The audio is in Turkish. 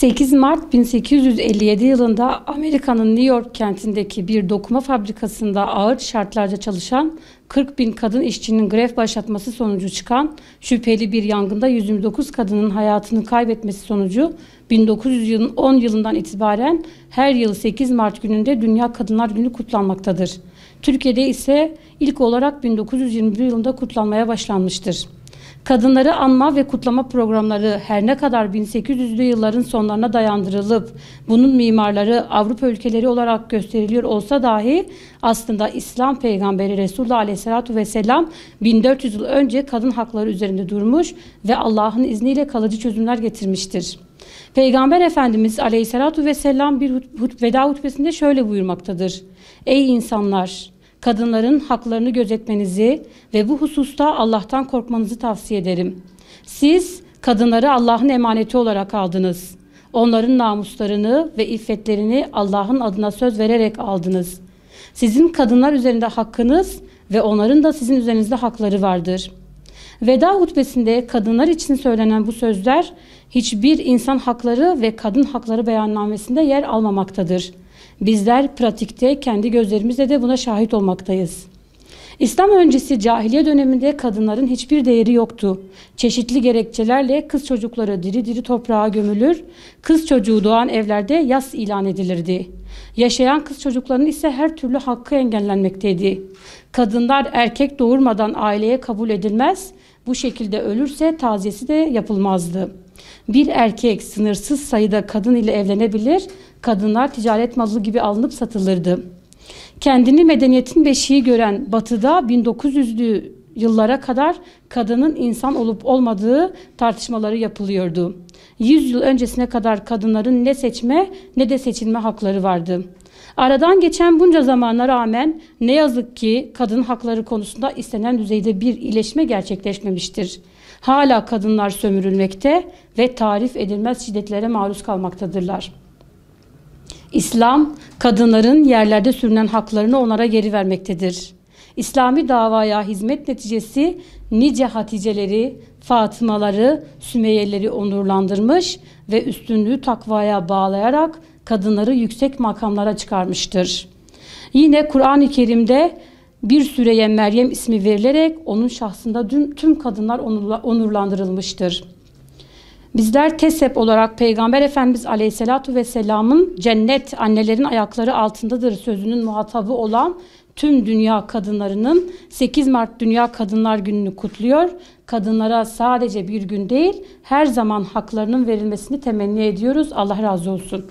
8 Mart 1857 yılında Amerika'nın New York kentindeki bir dokuma fabrikasında ağır şartlarda çalışan 40 bin kadın işçinin grev başlatması sonucu çıkan şüpheli bir yangında 129 kadının hayatını kaybetmesi sonucu 1910 yılından itibaren her yıl 8 Mart gününde Dünya Kadınlar Günü kutlanmaktadır. Türkiye'de ise ilk olarak 1921 yılında kutlanmaya başlanmıştır. Kadınları anma ve kutlama programları her ne kadar 1800'lü yılların sonlarına dayandırılıp bunun mimarları Avrupa ülkeleri olarak gösteriliyor olsa dahi aslında İslam peygamberi Resulullah Aleyhisselatü Vesselam 1400 yıl önce kadın hakları üzerinde durmuş ve Allah'ın izniyle kalıcı çözümler getirmiştir. Peygamber Efendimiz Aleyhisselatü Vesselam bir veda hutbesinde şöyle buyurmaktadır: Ey insanlar! Kadınların haklarını gözetmenizi ve bu hususta Allah'tan korkmanızı tavsiye ederim. Siz kadınları Allah'ın emaneti olarak aldınız. Onların namuslarını ve iffetlerini Allah'ın adına söz vererek aldınız. Sizin kadınlar üzerinde hakkınız ve onların da sizin üzerinizde hakları vardır. Veda hutbesinde kadınlar için söylenen bu sözler hiçbir insan hakları ve kadın hakları beyannamesinde yer almamaktadır. Bizler pratikte kendi gözlerimizle de buna şahit olmaktayız. İslam öncesi cahiliye döneminde kadınların hiçbir değeri yoktu. Çeşitli gerekçelerle kız çocukları diri diri toprağa gömülür, kız çocuğu doğan evlerde yas ilan edilirdi. Yaşayan kız çocuklarının ise her türlü hakkı engellenmekteydi. Kadınlar erkek doğurmadan aileye kabul edilmez, bu şekilde ölürse taziyesi de yapılmazdı. Bir erkek sınırsız sayıda kadın ile evlenebilir, kadınlar ticaret malı gibi alınıp satılırdı. Kendini medeniyetin beşiği gören Batı'da 1900'lü yıllara kadar kadının insan olup olmadığı tartışmaları yapılıyordu. 100 yıl öncesine kadar kadınların ne seçme ne de seçilme hakları vardı. Aradan geçen bunca zamana rağmen ne yazık ki kadın hakları konusunda istenen düzeyde bir iyileşme gerçekleşmemiştir. Hala kadınlar sömürülmekte ve tarif edilmez şiddetlere maruz kalmaktadırlar. İslam, kadınların yerlerde sürünen haklarını onlara geri vermektedir. İslami davaya hizmet neticesi nice Haticeleri, Fatımaları, Sümeyyeleri onurlandırmış ve üstünlüğü takvaya bağlayarak kadınları yüksek makamlara çıkarmıştır. Yine Kur'an-ı Kerim'de bir süreye Meryem ismi verilerek onun şahsında tüm kadınlar onurlandırılmıştır. Bizler TESEP olarak Peygamber Efendimiz Aleyhisselatü Vesselam'ın cennet annelerin ayakları altındadır sözünün muhatabı olan tüm dünya kadınlarının 8 Mart Dünya Kadınlar Günü'nü kutluyor. Kadınlara sadece bir gün değil her zaman haklarının verilmesini temenni ediyoruz. Allah razı olsun.